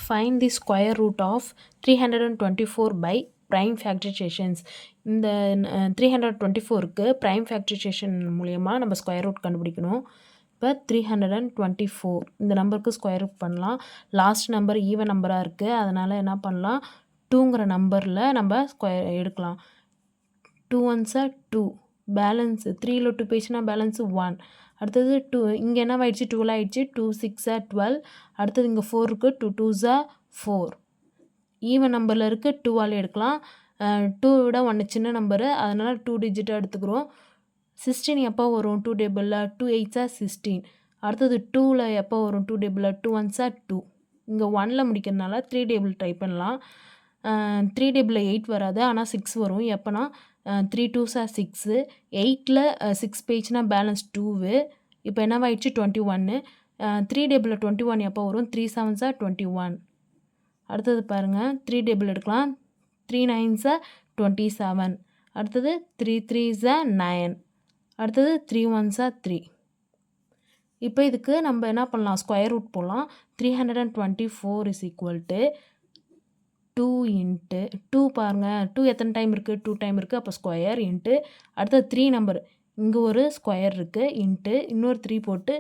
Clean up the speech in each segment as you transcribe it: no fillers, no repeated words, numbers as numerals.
Find the square root of 324 by prime factorizations. இந்த 324க்கு prime factorization மூலயமா நம்ம square root கண்டுபிடிக்கணும். இப்போ 324 இந்த நம்பருக்கு ஸ்கொயர் ரூட் பண்ணலாம். லாஸ்ட் நம்பர் ஈவன் நம்பராக இருக்குது, அதனால் என்ன பண்ணலாம், 2ங்கிற நம்பரில் நம்ம ஸ்கொயர் எடுக்கலாம். 2 1s are 2, பேலன்ஸ் 3ல் 2 போயிடுச்சுன்னா பேலன்ஸு 1. அடுத்தது 2 இங்கே என்ன ஆயிடுச்சு, 12 ஆயிடுச்சு. 2 6 are 12. அடுத்தது இங்கே 4 இருக்குது, 2 2s are 4. ஈவன் நம்பரில் இருக்குது, 2ஆல் எடுக்கலாம். 2 விட 1 சின்ன நம்பரு, அதனால் 2 டிஜிட்டாக எடுத்துக்கிறோம். 16 எப்போ வரும் 2 டேபிளில், 2 8s are 16. அடுத்தது 2ல் எப்போ வரும் 2 டேபிளில், 2 1s are 2. இங்கே 1ல் முடிக்கிறதுனால 3 டேபிள் ட்ரை பண்ணலாம். 3 டேபிளில் 8 வராது, ஆனால் 6 வரும். எப்போனா 3 2s are 6. 8ல் 6 போயிடுச்சுன்னா பேலன்ஸ் 2. இப்போ என்னவாயிடுச்சு 21. 3 டேபிளில் 21 எப்போ வரும், 3 7s are 21. அடுத்தது பாருங்கள், 3 டேபிள் எடுக்கலாம். 3 9s are 27. அடுத்தது 3 3s are 9. அடுத்தது 3 1s are 3. இப்போ இதுக்கு நம்ம என்ன பண்ணலாம், ஸ்கொயர் ரூட் போடலாம். 324 is equal to 2 இன்ட்டு 2 பாருங்கள், 2 எத்தனை டைம் இருக்குது, 2 டைம் இருக்குது, அப்போ ஸ்கொயர் இன்ட்டு அடுத்தது 3 நம்பர் இங்கே ஒரு ஸ்கொயர் இருக்குது இன்ட்டு இன்னொரு 3 போட்டு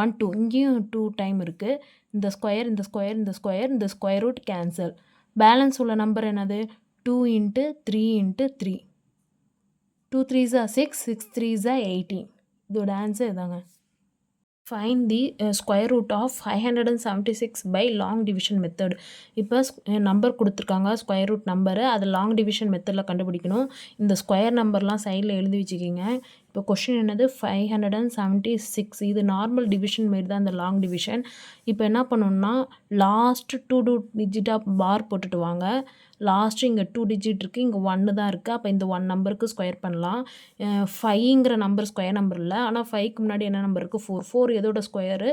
1 2 இங்கேயும் 2 டைம் இருக்குது. இந்த ஸ்கொயர் இந்த ஸ்கொயர் இந்த ஸ்கொயர் இந்த ஸ்கொயர் ரூட் கேன்சல். பேலன்ஸ் உள்ள நம்பர் என்னது, 2 into 3 into 3. 2 3s are 6, 6 3s are 18. இதோட ஆன்சர் இதாங்க. Find the square root of 576 by long division method. இப்போ நம்பர் கொடுத்துருக்காங்க, ஸ்கொயர் ரூட் நம்பரு, அது லாங் டிவிஷன் மெத்தடில் கண்டுபிடிக்கணும். இந்த ஸ்கொயர் நம்பர்லாம் சைடில் எழுதி வச்சுக்கிங்க. இப்போ கொஷின் என்னது, 576. இது நார்மல் டிவிஷன் மாரி தான் இந்த லாங் டிவிஷன். இப்போ என்ன பண்ணணும்னா, லாஸ்ட்டு 2 டிஜிட்டாக பார் போட்டுட்டு வாங்க. லாஸ்ட்டு இங்கே 2 டிஜிட் இருக்குது, இங்கே 1 தான் இருக்குது. அப்போ இந்த 1 நம்பருக்கு ஸ்கொயர் பண்ணலாம். 5ங்கிற நம்பர் ஸ்கொயர் நம்பர் இல்லை, ஆனால் 5க்கு முன்னாடி என்ன நம்பர் இருக்குது, 4. 4 எதோட ஸ்கொயரு,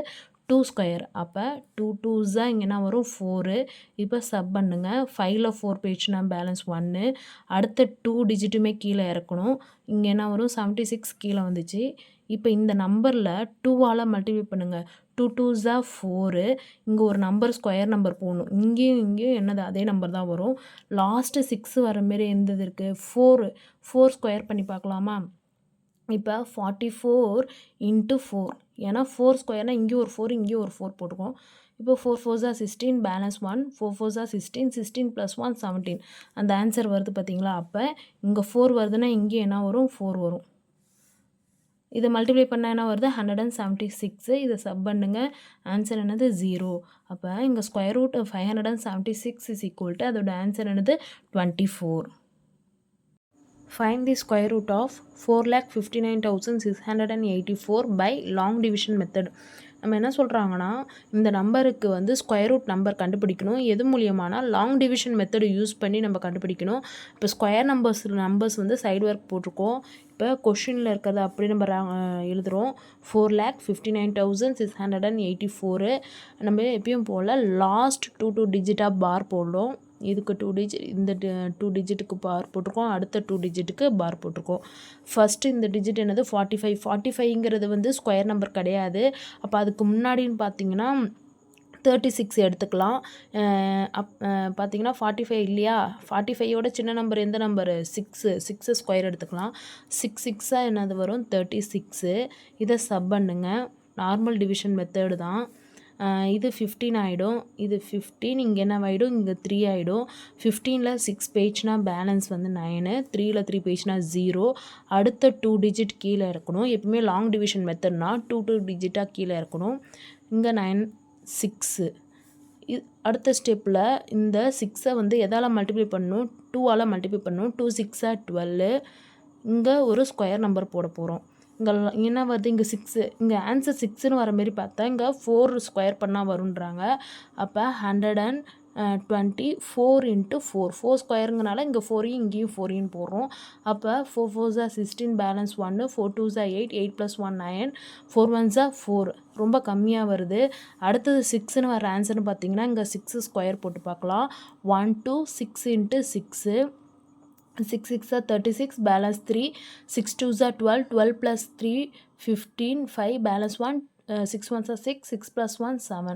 2 ஸ்கொயர். அப்போ 2 2s தான் இங்கே என்ன வரும், 4. இப்போ சப் பண்ணுங்க. 5ல் 4 போயிடுச்சுன்னா பேலன்ஸ் 1. அடுத்த 2 டிஜிட்டுமே கீழே இறக்கணும். இங்கே என்ன வரும், 76 கீழே வந்துச்சு. இப்போ இந்த நம்பரில் 2ஆல் மல்டிப்ளை பண்ணுங்கள். 2 2s are 4. இங்கே ஒரு நம்பர் ஸ்கொயர் நம்பர் போடணும். இங்கேயும் என்னது அதே நம்பர் தான் வரும். லாஸ்ட்டு 6 வர மாரி எந்தது இருக்குது, 4 ஸ்கொயர் பண்ணி பார்க்கலாமா. இப்போ 44 இன்ட்டு 4, ஏன்னா 4 ஸ்கொயர்னால் இங்கேயும் ஒரு 4 இங்கேயும் ஒரு 4 போட்டுக்கோம். இப்போ 4 4s are 16, balance 1. 4 4s are 16, 16 + 1 17. அந்த ஆன்சர் வருது பார்த்தீங்களா. அப்போ இங்கே 4 வருதுன்னா இங்கே என்ன வரும், 4 வரும். இதை மல்டிப்ளை பண்ணால் என்ன வருது, 176. இதை சப் பண்ணுங்க, ஆன்சர் என்னது 0. அப்போ இங்கே square root 576 is equal to அதோட ஆன்சர் என்னது 24. Find the square root of 4,59,684 by long division method. நம்ம என்ன சொல்கிறாங்கன்னா, இந்த நம்பருக்கு வந்து ஸ்கொயர் ரூட் நம்பர் கண்டுபிடிக்கணும். எது மூலியமானா லாங் டிவிஷன் மெத்தடு யூஸ் பண்ணி நம்ம கண்டுபிடிக்கணும். இப்போ ஸ்கொயர் நம்பர்ஸ் வந்து சைடு ஒர்க் போட்டிருக்கோம். இப்போ கொஷினில் இருக்கிறத அப்படி நம்ம எழுதுகிறோம். 4,59,684. நம்ம எப்பயும் போல் லாஸ்ட் 2 டிஜிட்டாக பார் போடுறோம். இதுக்கு 2 டிஜிட், இந்த 2 டிஜிட்டுக்கு பார் போட்டிருக்கோம், அடுத்த 2 டிஜிட்டுக்கு பார் போட்டிருக்கோம். ஃபஸ்ட்டு இந்த டிஜிட் என்னது 45. 45ங்கிறது வந்து ஸ்கொயர் நம்பர் கிடையாது. அப்போ அதுக்கு முன்னாடின்னு பார்த்தீங்கன்னா 36 எடுத்துக்கலாம். பார்த்தீங்கன்னா 45 இல்லையா, 45யோட சின்ன நம்பர் எந்த நம்பரு, 6 ஸ்கொயர் எடுத்துக்கலாம். 6 6 என்னது வரும், 36. இதை சப் பண்ணுங்க. நார்மல் டிவிஷன் மெத்தடு தான். இது 15 ஆகிடும், இது 15, இங்கே என்ன ஆகிடும், இங்கே 3 ஆகிடும். 15ல் 6 போயிடுச்சுன்னா பேலன்ஸ் வந்து 9. 3ல் 3 போயிடுச்சுன்னா 0. அடுத்த 2 டிஜிட் கீழே இருக்கணும். எப்பவுமே லாங் டிவிஷன் மெத்தட்னா 2 டிஜிட்டாக கீழே இருக்கணும். இங்கே 9 6. அடுத்த ஸ்டெப்பில் இந்த 6ஐ வந்து எதால் மல்டிப்ளை பண்ணணும், 2ஆல் மல்டிப்ளை பண்ணணும். 2 6 are 12. இங்கே ஒரு ஸ்கொயர் நம்பர் போட போகிறோம். இங்கே என்ன வருது, இங்கே 6. இங்கே ஆன்சர் 6ன்னு வர மாரி பார்த்தா இங்கே 4 ஸ்கொயர் பண்ணால் வருன்றாங்க. அப்போ 124 இன்ட்டு 4 ஸ்கொயருங்கனால இங்கே 4 இங்கேயும் 4 போடுறோம். அப்போ 4 4s are 16, balance 1. 4 2s are 8, 8 + 1 9, 4 1s are 4. ரொம்ப கம்மியாக வருது. அடுத்தது 6ன்னு வர ஆன்சர்னு பார்த்தீங்கன்னா இங்கே 6 ஸ்கொயர் போட்டு பார்க்கலாம். 1 2 6 into 6. 6 6 are 36, balance 3. 6 2s are 12, 12 plus 3 15, 5 balance 1, 6 1s are 6, 6 plus 1 7.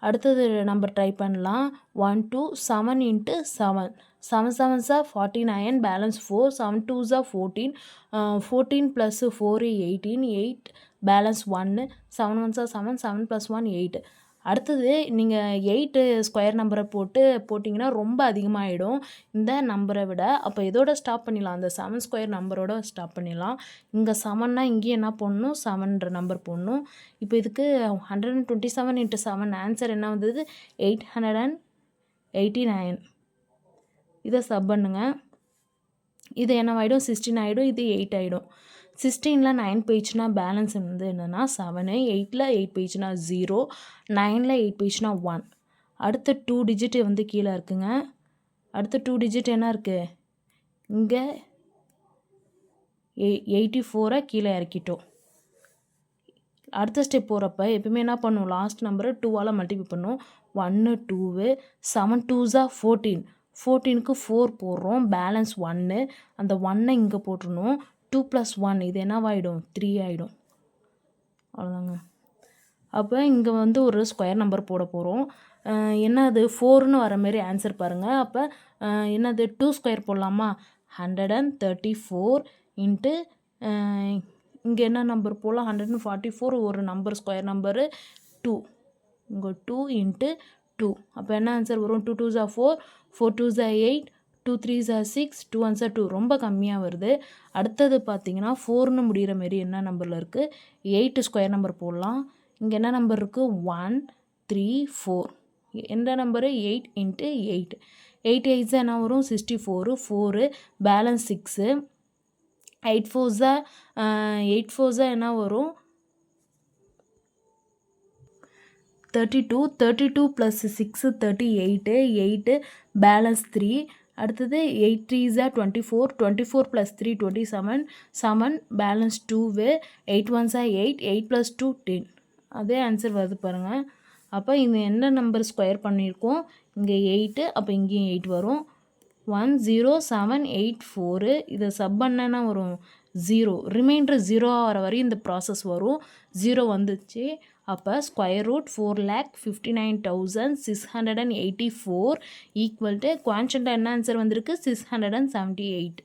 அடுத்தது நம்பர் ட்ரை பண்ணலாம். 1 2 7 into 7 7 7s are 49 balance 4 7 2s are 14 14 plus 4 18 8 balance 1 7 1s are 7 7 plus 1 8. அடுத்தது நீங்கள் 8 ஸ்கொயர் நம்பரை போட்டிங்கன்னா ரொம்ப அதிகமாகிடும் இந்த நம்பரை விட. அப்போ எதோட ஸ்டாப் பண்ணிடலாம், அந்த 7 ஸ்கொயர் நம்பரோட ஸ்டாப் பண்ணிடலாம். இங்கே 7னா இங்கேயும் என்ன போடணும், 7ன்ற நம்பர் போடணும். இப்போ இதுக்கு 127 into 7 ஆன்சர் என்ன வந்தது, 889. இதை சப் பண்ணுங்க. இது என்னவாயிடும், 16 ஆகிடும். இது 8 ஆகிடும். 16ல் 9 போயிடுச்சுன்னா பேலன்ஸ் வந்து என்னென்னா 7, 8ல் 8 போயிடுச்சுன்னா 0, 9ல் 8 போயிடுச்சுன்னா 1. அடுத்த 2 டிஜிட் வந்து கீழே இருக்குங்க. அடுத்த 2 டிஜிட் என்ன இருக்குது, இங்கே 84 கீழே இறக்கிட்டோம். அடுத்த ஸ்டெப் போகிறப்ப எப்பவுமே என்ன பண்ணும், லாஸ்ட் நம்பரை 2ஆல் மல்டிப்ளை பண்ணும். 1 2 7 2s are 14 14க்கு 4 போடுறோம், பேலன்ஸ் 1. அந்த 1ஐ இங்கே போட்டுருணும். 2 + 1 இது என்னவாயிடும், 3 ஆகிடும். அவ்வளோதாங்க. அப்போ இங்கே வந்து ஒரு ஸ்கொயர் நம்பர் போட போகிறோம். என்னது 4ன்னு வர மாரி ஆன்சர் பாருங்கள். அப்போ என்னது 2 ஸ்கொயர் போடலாமா, 134 இன்ட்டு இங்கே என்ன நம்பர் போடலாம், 144 ஒரு நம்பர் ஸ்கொயர் நம்பரு 2. இங்கே 2 இன்ட்டு 2. அப்போ என்ன ஆன்சர் வரும், 2 2s are 4 4 2s are 8 2 3s are 6 2 1s are 2. ரொம்ப கம்மியாக வருது. அடுத்தது பார்த்தீங்கன்னா 4ன்னு முடிகிற மாரி என்ன நம்பரில் இருக்குது, 8 ஸ்கொயர் நம்பர் போடலாம். இங்கே என்ன நம்பர் இருக்குது, 1 3 4. எந்த நம்பரு, 8 இன்ட்டு 8 8 8s என்ன வரும், 64 4 பேலன்ஸ் 6 8 4s என்ன வரும், 32 32 + 6 38 8 பேலன்ஸ் 3. அடுத்தது 8 3s are 24 24 + 3 27 7 balance 2 8 1s are 8 8 + 2 10. அதே ஆன்சர் வருது பாருங்கள். அப்போ இந்த என்ன நம்பர் ஸ்கொயர் பண்ணியிருக்கோம், இங்கே 8, அப்போ இங்கேயும் 8 வரும். 10784 இதை சப் பண்ணனா வரும் 0. ரிமைண்டர் 0 வர வரையும் இந்த ப்ராசஸ் வரும். 0 வந்துச்சு. அப்போ √4,59,684 ஈக்குவல் டு குவான்ஷன்ட் என்ன ஆன்சர் வந்திருக்கு, 678.